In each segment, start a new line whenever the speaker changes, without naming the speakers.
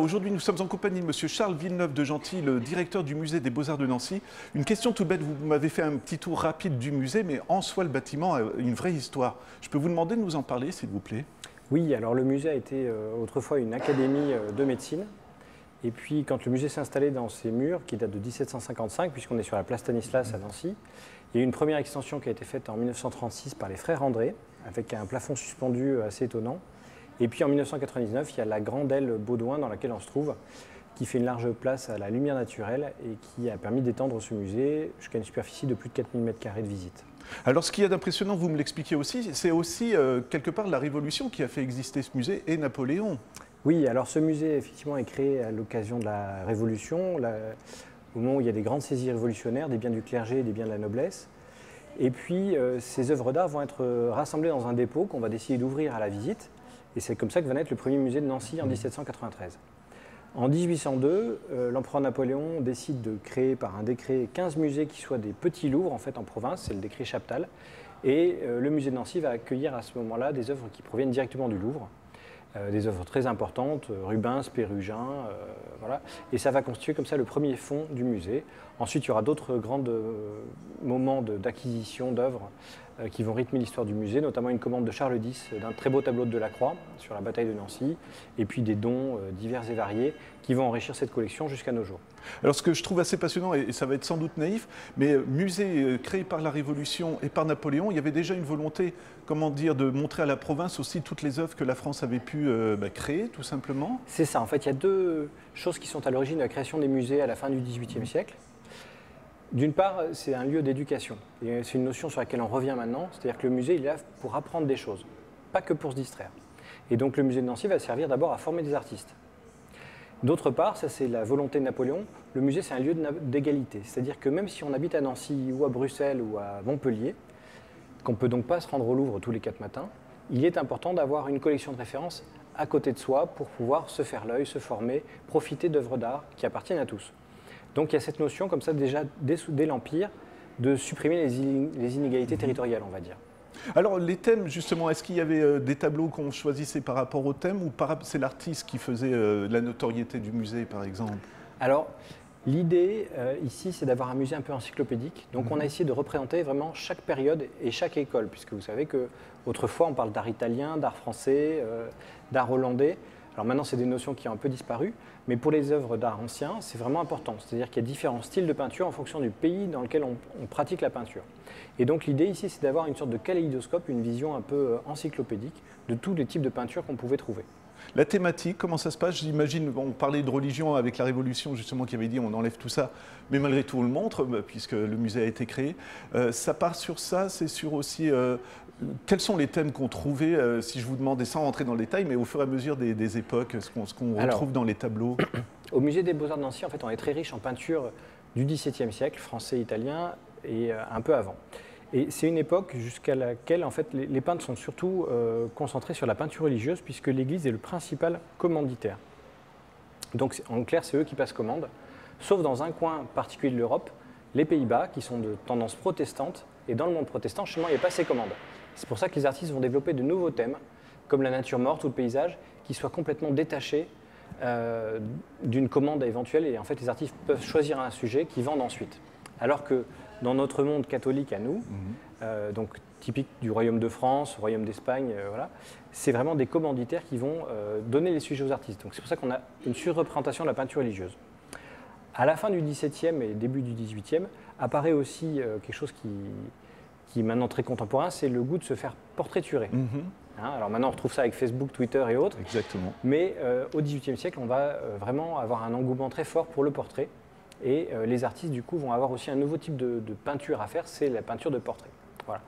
aujourd'hui nous sommes en compagnie de Monsieur Charles Villeneuve de Gentil, le directeur du musée des Beaux-Arts de Nancy. Une question toute bête, vous m'avez fait un petit tour rapide du musée, mais en soi le bâtiment a une vraie histoire. Je peux vous demander de nous en parler, s'il vous plaît?
Oui, alors le musée a été autrefois une académie de médecine. Et puis quand le musée s'est installé dans ses murs, qui datent de 1755, puisqu'on est sur la place Stanislas à Nancy, il y a eu une première extension qui a été faite en 1936 par les frères André, avec un plafond suspendu assez étonnant. Et puis en 1999, il y a la grande aile Baudouin dans laquelle on se trouve, qui fait une large place à la lumière naturelle et qui a permis d'étendre ce musée jusqu'à une superficie de plus de 4000 m² de visite.
Alors ce qu'il y a d'impressionnant, vous me l'expliquez aussi, c'est aussi quelque part la Révolution qui a fait exister ce musée et Napoléon.
Oui, alors ce musée effectivement est créé à l'occasion de la Révolution, au moment où il y a des grandes saisies révolutionnaires, des biens du clergé et des biens de la noblesse. Et puis ces œuvres d'art vont être rassemblées dans un dépôt qu'on va décider d'ouvrir à la visite. Et c'est comme ça que va naître le premier musée de Nancy en 1793. En 1802, l'empereur Napoléon décide de créer par un décret 15 musées qui soient des petits Louvres en fait en province, c'est le décret Chaptal. Et le musée de Nancy va accueillir à ce moment-là des œuvres qui proviennent directement du Louvre. Des œuvres très importantes, Rubens, Pérugin, voilà. Et ça va constituer comme ça le premier fonds du musée. Ensuite, il y aura d'autres grands moments d'acquisition d'œuvres qui vont rythmer l'histoire du musée, notamment une commande de Charles X d'un très beau tableau de Delacroix sur la bataille de Nancy, et puis des dons divers et variés qui vont enrichir cette collection jusqu'à nos jours.
Alors ce que je trouve assez passionnant, et ça va être sans doute naïf, mais musée créé par la Révolution et par Napoléon, il y avait déjà une volonté, comment dire, de montrer à la province aussi toutes les œuvres que la France avait pu créer, tout simplement.
C'est ça, en fait, il y a deux choses qui sont à l'origine de la création des musées à la fin du XVIIIe siècle. D'une part, c'est un lieu d'éducation. Et c'est une notion sur laquelle on revient maintenant, c'est-à-dire que le musée, il est là pour apprendre des choses, pas que pour se distraire. Et donc le musée de Nancy va servir d'abord à former des artistes. D'autre part, ça c'est la volonté de Napoléon, le musée c'est un lieu d'égalité. C'est-à-dire que même si on habite à Nancy ou à Bruxelles ou à Montpellier, qu'on ne peut donc pas se rendre au Louvre tous les 4 matins, il est important d'avoir une collection de références à côté de soi pour pouvoir se faire l'œil, se former, profiter d'œuvres d'art qui appartiennent à tous. Donc il y a cette notion, comme ça, déjà dès l'Empire, de supprimer les inégalités territoriales, on va dire.
Alors les thèmes, justement, est-ce qu'il y avait des tableaux qu'on choisissait par rapport au thème ou c'est l'artiste qui faisait la notoriété du musée, par exemple?
Alors, l'idée ici, c'est d'avoir un musée un peu encyclopédique. Donc on a essayé de représenter vraiment chaque période et chaque école, puisque vous savez qu'autrefois, on parle d'art italien, d'art français, d'art hollandais. Alors maintenant, c'est des notions qui ont un peu disparu, mais pour les œuvres d'art ancien, c'est vraiment important. C'est-à-dire qu'il y a différents styles de peinture en fonction du pays dans lequel on pratique la peinture. Et donc l'idée ici, c'est d'avoir une sorte de kaléidoscope, une vision un peu encyclopédique de tous les types de peintures qu'on pouvait trouver.
La thématique, comment ça se passe? J'imagine, on parlait de religion avec la Révolution, justement, qui avait dit on enlève tout ça, mais malgré tout on le montre, puisque le musée a été créé. Ça part sur ça, c'est sur aussi... quels sont les thèmes qu'on trouvait, si je vous demandais sans rentrer dans le détail, mais au fur et à mesure des époques, ce qu'on retrouve dans les tableaux?
Au musée des Beaux-Arts de Nancy, en fait, on est très riche en peinture du XVIIe siècle, français, italien, et un peu avant. Et c'est une époque jusqu'à laquelle en fait, les peintres sont surtout concentrés sur la peinture religieuse puisque l'Église est le principal commanditaire. Donc en clair, c'est eux qui passent commande, sauf dans un coin particulier de l'Europe, les Pays-Bas, qui sont de tendance protestante, et dans le monde protestant, chez moi, il n'y a pas ces commandes. C'est pour ça que les artistes vont développer de nouveaux thèmes, comme la nature morte ou le paysage, qui soient complètement détachés d'une commande éventuelle, et en fait, les artistes peuvent choisir un sujet qu'ils vendent ensuite. Alors que dans notre monde catholique à nous, donc typique du Royaume de France, Royaume d'Espagne, voilà, c'est vraiment des commanditaires qui vont donner les sujets aux artistes. Donc c'est pour ça qu'on a une surreprésentation de la peinture religieuse. À la fin du XVIIe et début du XVIIIe, apparaît aussi quelque chose qui est maintenant très contemporain, c'est le goût de se faire portraiturer. Alors maintenant on retrouve ça avec Facebook, Twitter et autres.
Exactement.
Mais au XVIIIe siècle, on va vraiment avoir un engouement très fort pour le portrait. Et les artistes, du coup, vont avoir aussi un nouveau type de peinture à faire, c'est la peinture de portrait. Voilà.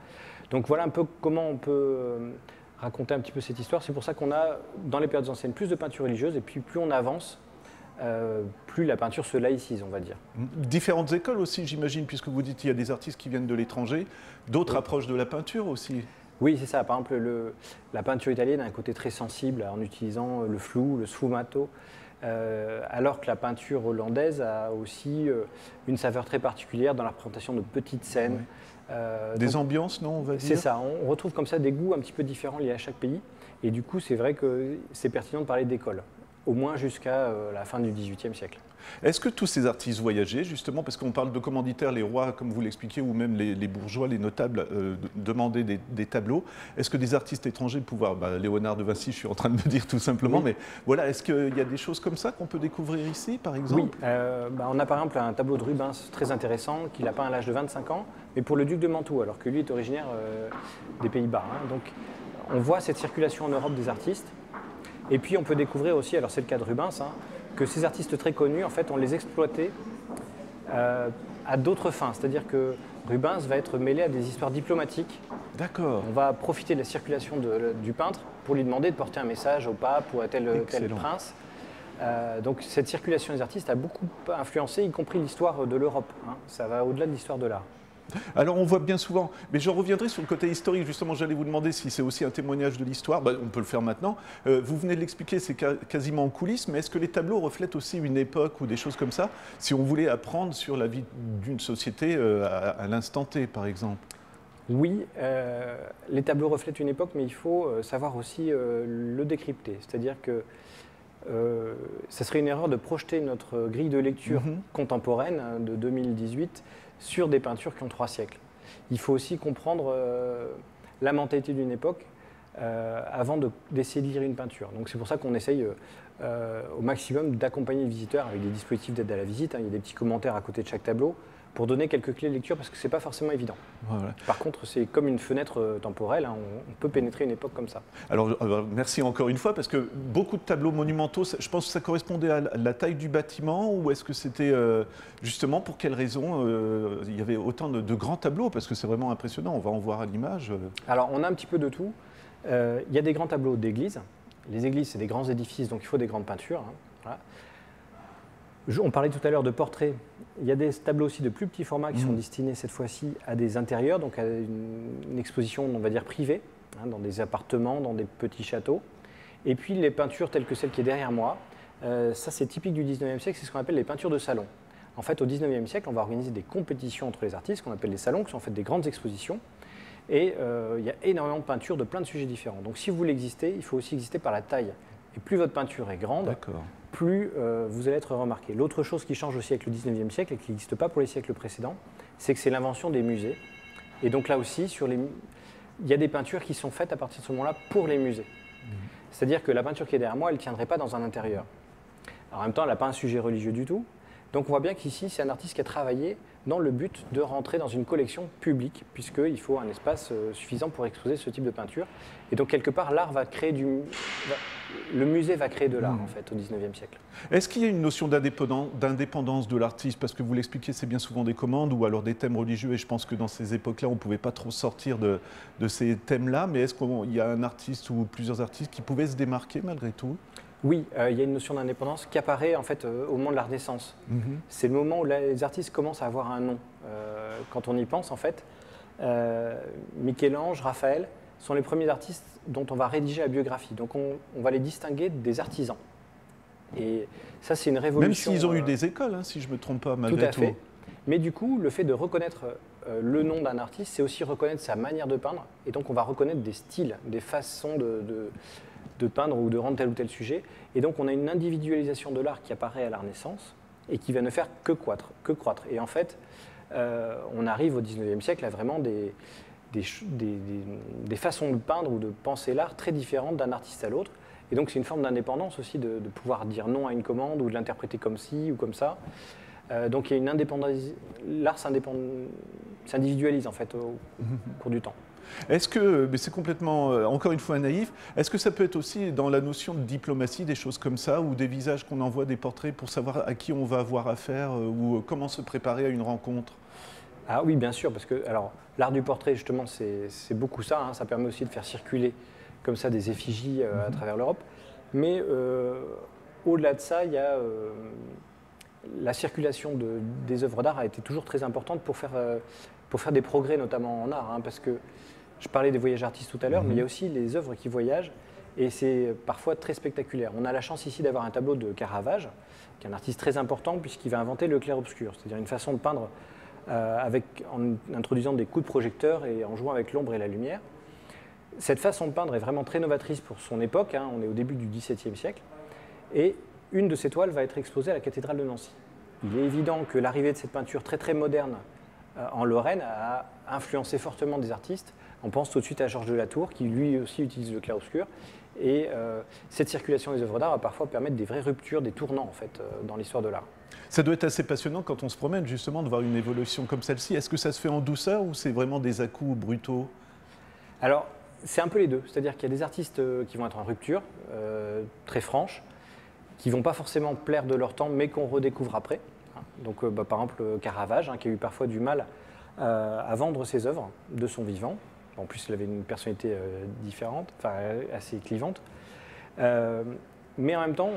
Donc voilà un peu comment on peut raconter un petit peu cette histoire. C'est pour ça qu'on a, dans les périodes anciennes, plus de peinture religieuse, et puis plus on avance, plus la peinture se laïcise, on va dire.
Différentes écoles aussi, j'imagine, puisque vous dites qu'il y a des artistes qui viennent de l'étranger, d'autres approches de la peinture aussi.
Oui, c'est ça. Par exemple, la peinture italienne a un côté très sensible en utilisant le flou, le sfumato. Alors que la peinture hollandaise a aussi une saveur très particulière dans la représentation de petites scènes.
Des ambiances, non, on va dire?
C'est ça, on retrouve comme ça des goûts un petit peu différents liés à chaque pays. Et du coup, c'est vrai que c'est pertinent de parler d'école. au moins jusqu'à la fin du XVIIIe siècle.
Est-ce que tous ces artistes voyageaient justement, parce qu'on parle de commanditaires, les rois, comme vous l'expliquiez, ou même les bourgeois, les notables demandaient des tableaux. Est-ce que des artistes étrangers pouvaient, Léonard de Vinci, je suis en train de me dire tout simplement, mais voilà, est-ce qu'il y a des choses comme ça qu'on peut découvrir ici, par exemple?
Oui, on a par exemple un tableau de Rubens très intéressant qu'il a peint à l'âge de 25 ans, mais pour le duc de Mantoue, alors que lui est originaire des Pays-Bas. Donc on voit cette circulation en Europe des artistes. Et puis on peut découvrir aussi, alors c'est le cas de Rubens, que ces artistes très connus, en fait, on les exploitait à d'autres fins. C'est-à-dire que Rubens va être mêlé à des histoires diplomatiques.
D'accord.
On va profiter de la circulation du peintre pour lui demander de porter un message au pape ou à tel prince. Donc cette circulation des artistes a beaucoup influencé, y compris l'histoire de l'Europe. Ça va au-delà de l'histoire de l'art.
Alors on voit bien souvent, mais je reviendrai sur le côté historique, justement j'allais vous demander si c'est aussi un témoignage de l'histoire, on peut le faire maintenant. Vous venez de l'expliquer, c'est quasiment en coulisses, mais est-ce que les tableaux reflètent aussi une époque ou des choses comme ça, si on voulait apprendre sur la vie d'une société à l'instant T par exemple?
Oui, les tableaux reflètent une époque, mais il faut savoir aussi le décrypter, c'est-à-dire que ça serait une erreur de projeter notre grille de lecture contemporaine de 2018 sur des peintures qui ont 3 siècles. Il faut aussi comprendre la mentalité d'une époque avant d'essayer de lire une peinture. Donc c'est pour ça qu'on essaye au maximum d'accompagner le visiteur avec des dispositifs d'aide à la visite. Il y a des petits commentaires à côté de chaque tableau pour donner quelques clés de lecture parce que ce n'est pas forcément évident. Voilà. Par contre, c'est comme une fenêtre temporelle, on peut pénétrer une époque comme ça.
Alors, merci encore une fois, parce que beaucoup de tableaux monumentaux, je pense que ça correspondait à la taille du bâtiment, ou est-ce que c'était justement pour quelles raisons il y avait autant de grands tableaux? Parce que c'est vraiment impressionnant, on va en voir à l'image.
Alors, on a un petit peu de tout. Il y a des grands tableaux d'églises. Les églises, c'est des grands édifices, donc il faut des grandes peintures. Voilà. On parlait tout à l'heure de portraits. Il y a des tableaux aussi de plus petits formats qui sont destinés cette fois-ci à des intérieurs, donc à une exposition, on va dire, privée, dans des appartements, dans des petits châteaux. Et puis les peintures telles que celle qui est derrière moi, ça c'est typique du 19e siècle, c'est ce qu'on appelle les peintures de salon. En fait, au 19e siècle, on va organiser des compétitions entre les artistes, qu'on appelle les salons, qui sont en fait des grandes expositions. Et il y a énormément de peintures de plein de sujets différents. Donc si vous voulez exister, il faut aussi exister par la taille. Et plus votre peinture est grande, plus vous allez être remarqué. L'autre chose qui change aussi avec le 19e siècle et qui n'existe pas pour les siècles précédents, c'est que c'est l'invention des musées. Et donc là aussi, il y a des peintures qui sont faites à partir de ce moment-là pour les musées. C'est-à-dire que la peinture qui est derrière moi, elle ne tiendrait pas dans un intérieur. Alors, en même temps, elle n'a pas un sujet religieux du tout. Donc on voit bien qu'ici, c'est un artiste qui a travaillé dans le but de rentrer dans une collection publique, puisqu'il faut un espace suffisant pour exposer ce type de peinture. Et donc quelque part, l'art va créer le musée va créer de l'art, en fait, au 19e siècle.
Est-ce qu'il y a une notion d'indépendance de l'artiste? Parce que vous l'expliquez, c'est bien souvent des commandes ou alors des thèmes religieux, et je pense que dans ces époques-là, on ne pouvait pas trop sortir de ces thèmes-là. Mais est-ce qu'il y a un artiste ou plusieurs artistes qui pouvaient se démarquer malgré tout?
Oui, il y a une notion d'indépendance qui apparaît en fait au moment de la Renaissance. C'est le moment où les artistes commencent à avoir un nom. Quand on y pense, en fait, Michel-Ange, Raphaël sont les premiers artistes dont on va rédiger la biographie. Donc on va les distinguer des artisans. Et ça, c'est une révolution.
Même s'ils ont eu des écoles, si je ne me trompe pas, malgré tout.
Tout à fait. Mais du coup, le fait de reconnaître le nom d'un artiste, c'est aussi reconnaître sa manière de peindre. Et donc on va reconnaître des styles, des façons de peindre ou de rendre tel ou tel sujet. Et donc on a une individualisation de l'art qui apparaît à la Renaissance et qui va ne faire que croître. Et en fait, on arrive au 19e siècle à vraiment des façons de peindre ou de penser l'art très différentes d'un artiste à l'autre. Et donc c'est une forme d'indépendance aussi de pouvoir dire non à une commande ou de l'interpréter comme ci ou comme ça. Donc il y a une indépendance. L'art s'individualise en fait au cours du temps.
Est-ce que, mais c'est complètement, encore une fois naïf, est-ce que ça peut être aussi dans la notion de diplomatie, des choses comme ça, ou des visages qu'on envoie, des portraits, pour savoir à qui on va avoir affaire, ou comment se préparer à une rencontre?
Ah oui, bien sûr, parce que l'art du portrait, justement, c'est beaucoup ça. Ça permet aussi de faire circuler comme ça des effigies à travers l'Europe. Mais au-delà de ça, il y a la circulation des œuvres d'art a été toujours très importante pour faire des progrès, notamment en art, parce que je parlais des voyages artistes tout à l'heure, mais il y a aussi les œuvres qui voyagent, et c'est parfois très spectaculaire. On a la chance ici d'avoir un tableau de Caravage, qui est un artiste très important, puisqu'il va inventer le clair-obscur, c'est-à-dire une façon de peindre en introduisant des coups de projecteur et en jouant avec l'ombre et la lumière. Cette façon de peindre est vraiment très novatrice pour son époque, on est au début du XVIIe siècle, Et une de ces toiles va être exposée à la cathédrale de Nancy. Il est évident que l'arrivée de cette peinture très très moderne en Lorraine a influencé fortement des artistes. On pense tout de suite à Georges de la Tour, qui lui aussi utilise le clair-obscur. Et cette circulation des œuvres d'art va parfois permettre des vraies ruptures, des tournants en fait, dans l'histoire de l'art.
Ça doit être assez passionnant quand on se promène justement de voir une évolution comme celle-ci. Est-ce que ça se fait en douceur ou c'est vraiment des à-coups brutaux?
Alors, c'est un peu les deux. C'est-à-dire qu'il y a des artistes qui vont être en rupture, très franche, qui ne vont pas forcément plaire de leur temps, mais qu'on redécouvre après. Donc, par exemple, Caravage, qui a eu parfois du mal à vendre ses œuvres de son vivant. En plus, il avait une personnalité différente, enfin assez clivante. Mais en même temps,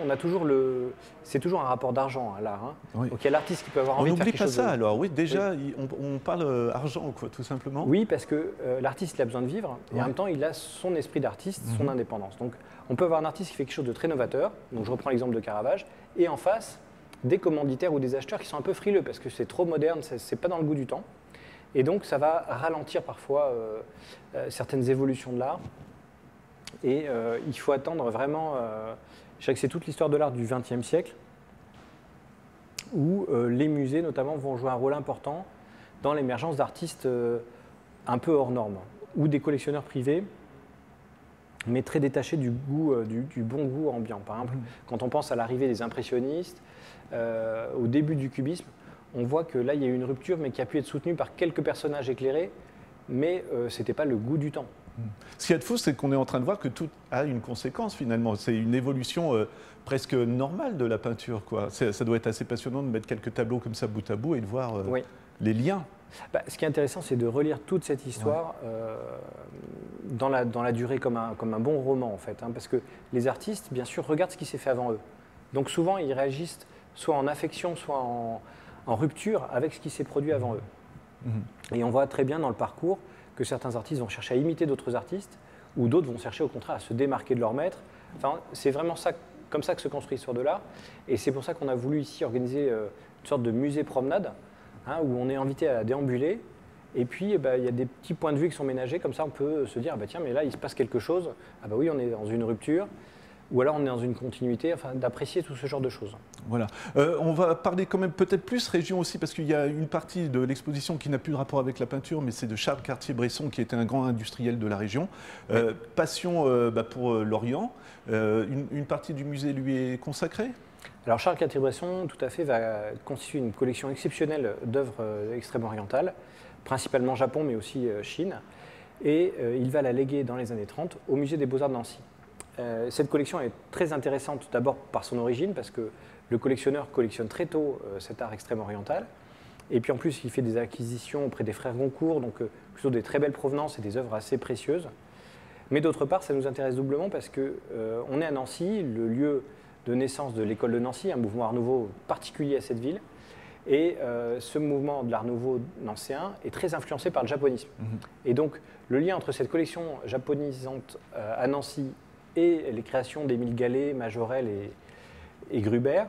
c'est toujours un rapport d'argent, l'art.
Oui.
Donc il y a l'artiste qui peut avoir envie de faire quelque chose.
On n'oublie pas ça alors, oui, déjà, oui. On parle argent, quoi, tout simplement.
Oui, parce que l'artiste, il a besoin de vivre, et en même temps, il a son esprit d'artiste, son indépendance. Donc on peut avoir un artiste qui fait quelque chose de très novateur, donc je reprends l'exemple de Caravage, et en face, des commanditaires ou des acheteurs qui sont un peu frileux, parce que c'est trop moderne, c'est pas dans le goût du temps. Et donc ça va ralentir parfois certaines évolutions de l'art. Et il faut attendre vraiment, je dirais que c'est toute l'histoire de l'art du XXe siècle, où les musées notamment vont jouer un rôle important dans l'émergence d'artistes un peu hors normes, ou des collectionneurs privés, mais très détachés du bon goût ambiant. Par exemple, quand on pense à l'arrivée des impressionnistes, au début du cubisme, on voit que là, il y a eu une rupture, mais qui a pu être soutenue par quelques personnages éclairés, mais ce n'était pas le goût du temps.
Ce qu'il y a de fou, c'est qu'on est en train de voir que tout a une conséquence finalement. C'est une évolution presque normale de la peinture, quoi. Ça doit être assez passionnant de mettre quelques tableaux comme ça bout à bout et de voir les liens.
Ce qui est intéressant, c'est de relire toute cette histoire dans la durée comme un bon roman, en fait. Parce que les artistes, bien sûr, regardent ce qui s'est fait avant eux. Donc souvent, ils réagissent soit en affection, soit en rupture avec ce qui s'est produit avant eux. Et on voit très bien dans le parcours que certains artistes vont chercher à imiter d'autres artistes, ou d'autres vont chercher au contraire à se démarquer de leur maître. Enfin, c'est vraiment comme ça que se construit l'histoire de l'art. Et c'est pour ça qu'on a voulu ici organiser une sorte de musée promenade, où on est invité à déambuler. Et puis, il y a des petits points de vue qui sont ménagés. Comme ça, on peut se dire, tiens, mais là, il se passe quelque chose. Ah oui, on est dans une rupture. Ou alors on est dans une continuité, d'apprécier tout ce genre de choses.
Voilà. On va parler quand même peut-être plus région aussi, parce qu'il y a une partie de l'exposition qui n'a plus de rapport avec la peinture, mais c'est de Charles Cartier-Bresson, qui était un grand industriel de la région. Passion pour l'Orient. Une partie du musée lui est consacrée?
Alors Charles Cartier-Bresson, tout à fait, va constituer une collection exceptionnelle d'œuvres extrême-orientales, principalement Japon, mais aussi Chine. Et il va la léguer dans les années 30 au musée des Beaux-Arts de Nancy. Cette collection est très intéressante d'abord par son origine, parce que le collectionneur collectionne très tôt cet art extrême-oriental. Et puis en plus, il fait des acquisitions auprès des frères Goncourt, donc plutôt des très belles provenances et des œuvres assez précieuses. Mais d'autre part, ça nous intéresse doublement parce qu'on est à Nancy, le lieu de naissance de l'école de Nancy, un mouvement Art Nouveau particulier à cette ville. Et ce mouvement de l'Art Nouveau nancéen est très influencé par le japonisme. Et donc, le lien entre cette collection japonisante à Nancy et les créations d'Émile Gallé, Majorelle et Gruber,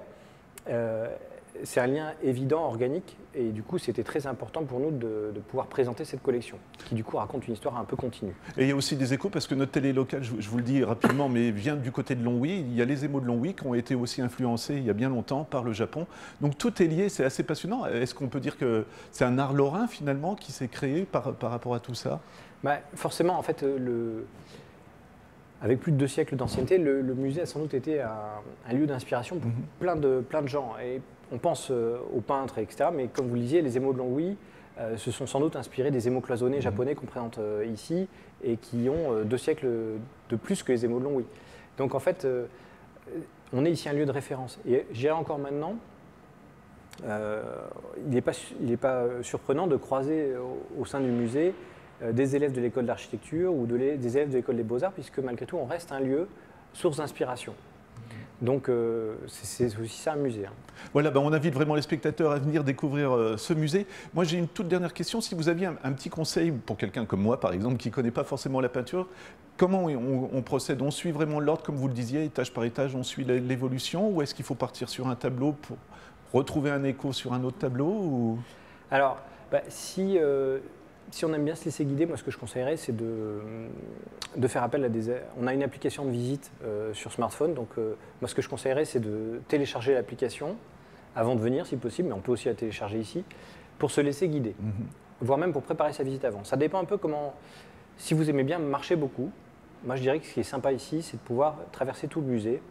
c'est un lien évident, organique, et du coup c'était très important pour nous de pouvoir présenter cette collection, qui du coup raconte une histoire un peu continue.
Et il y a aussi des échos, parce que notre télé locale, je vous le dis rapidement, mais vient du côté de Longwy. Il y a les émaux de Longwy qui ont été aussi influencés il y a bien longtemps par le Japon. Donc tout est lié, c'est assez passionnant. Est-ce qu'on peut dire que c'est un art lorrain finalement qui s'est créé par rapport à tout ça?
Forcément, en fait, avec plus de 2 siècles d'ancienneté, le musée a sans doute été un lieu d'inspiration pour plein de gens. Et on pense aux peintres, etc. Mais comme vous le disiez, les émaux de Longwy se sont sans doute inspirés des émaux cloisonnés japonais qu'on présente ici et qui ont 2 siècles de plus que les émaux de Longwy. Donc en fait, on est ici un lieu de référence. Et j'irai encore maintenant, il n'est pas surprenant de croiser au sein du musée des élèves de l'école d'architecture ou des élèves de l'école des beaux-arts, puisque malgré tout, on reste un lieu source d'inspiration. Donc, c'est aussi ça un musée.
Voilà, on invite vraiment les spectateurs à venir découvrir ce musée. Moi, j'ai une toute dernière question. Si vous aviez un petit conseil pour quelqu'un comme moi, par exemple, qui ne connaît pas forcément la peinture, comment on procède? On suit vraiment l'ordre, comme vous le disiez, étage par étage, on suit l'évolution, ou est-ce qu'il faut partir sur un tableau pour retrouver un écho sur un autre tableau ou...
Alors, si Si on aime bien se laisser guider, moi ce que je conseillerais, c'est de faire appel à des... On a une application de visite sur smartphone, donc moi ce que je conseillerais, c'est de télécharger l'application avant de venir si possible, mais on peut aussi la télécharger ici, pour se laisser guider, voire même pour préparer sa visite avant. Ça dépend un peu comment... Si vous aimez bien marcher beaucoup, moi je dirais que ce qui est sympa ici, c'est de pouvoir traverser tout le musée,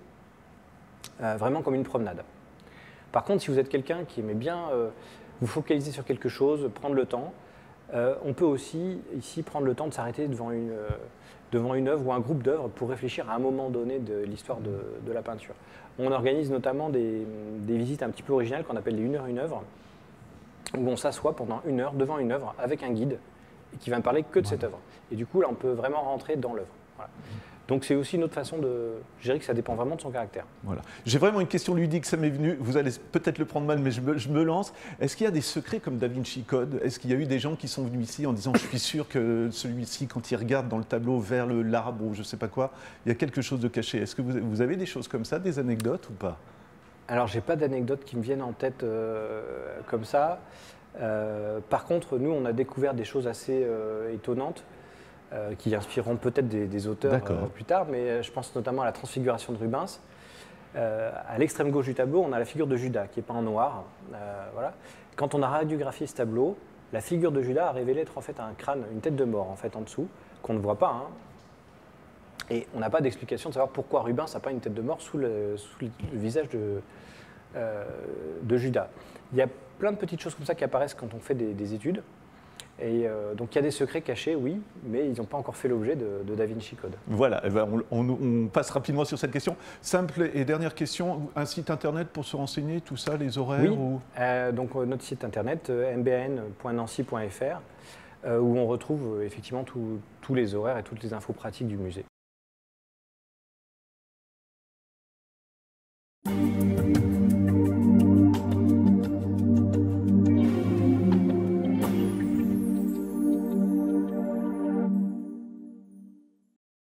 vraiment comme une promenade. Par contre, si vous êtes quelqu'un qui aimait bien vous focaliser sur quelque chose, prendre le temps, on peut aussi ici prendre le temps de s'arrêter devant une œuvre ou un groupe d'œuvres pour réfléchir à un moment donné de l'histoire de la peinture. On organise notamment des visites un petit peu originales qu'on appelle les 1 heure, 1 œuvre, où on s'assoit pendant 1 heure devant une œuvre avec un guide qui va ne parler que de cette œuvre. Et du coup, là, on peut vraiment rentrer dans l'œuvre. Voilà. Donc c'est aussi une autre façon de... Je dirais que ça dépend vraiment de son caractère.
Voilà. J'ai vraiment une question ludique, ça m'est venu. Vous allez peut-être le prendre mal, mais je me lance. Est-ce qu'il y a des secrets comme Da Vinci Code? Est-ce qu'il y a eu des gens qui sont venus ici en disant « je suis sûr que celui-ci, quand il regarde dans le tableau vers l'arbre ou je ne sais pas quoi, il y a quelque chose de caché ». Est-ce que vous avez des choses comme ça, des anecdotes ou pas?
Alors, j'ai pas d'anecdotes qui me viennent en tête comme ça. Par contre, nous, on a découvert des choses assez étonnantes qui inspireront peut-être des auteurs plus tard, mais je pense notamment à la transfiguration de Rubens. À l'extrême gauche du tableau, on a la figure de Judas qui est peint en noir. Voilà. Quand on a radiographié ce tableau, la figure de Judas a révélé être en fait un crâne, une tête de mort en fait en dessous, qu'on ne voit pas. Hein. Et on n'a pas d'explication de savoir pourquoi Rubens n'a pas une tête de mort sous le visage de Judas. Il y a plein de petites choses comme ça qui apparaissent quand on fait des études. Et donc il y a des secrets cachés, oui, mais ils n'ont pas encore fait l'objet de Da Vinci Code.
Voilà, eh ben on passe rapidement sur cette question. Simple et dernière question, un site internet pour se renseigner, tout ça, les horaires?
Oui, donc notre site internet mban.nancy.fr où on retrouve effectivement tous les horaires et toutes les infos pratiques du musée.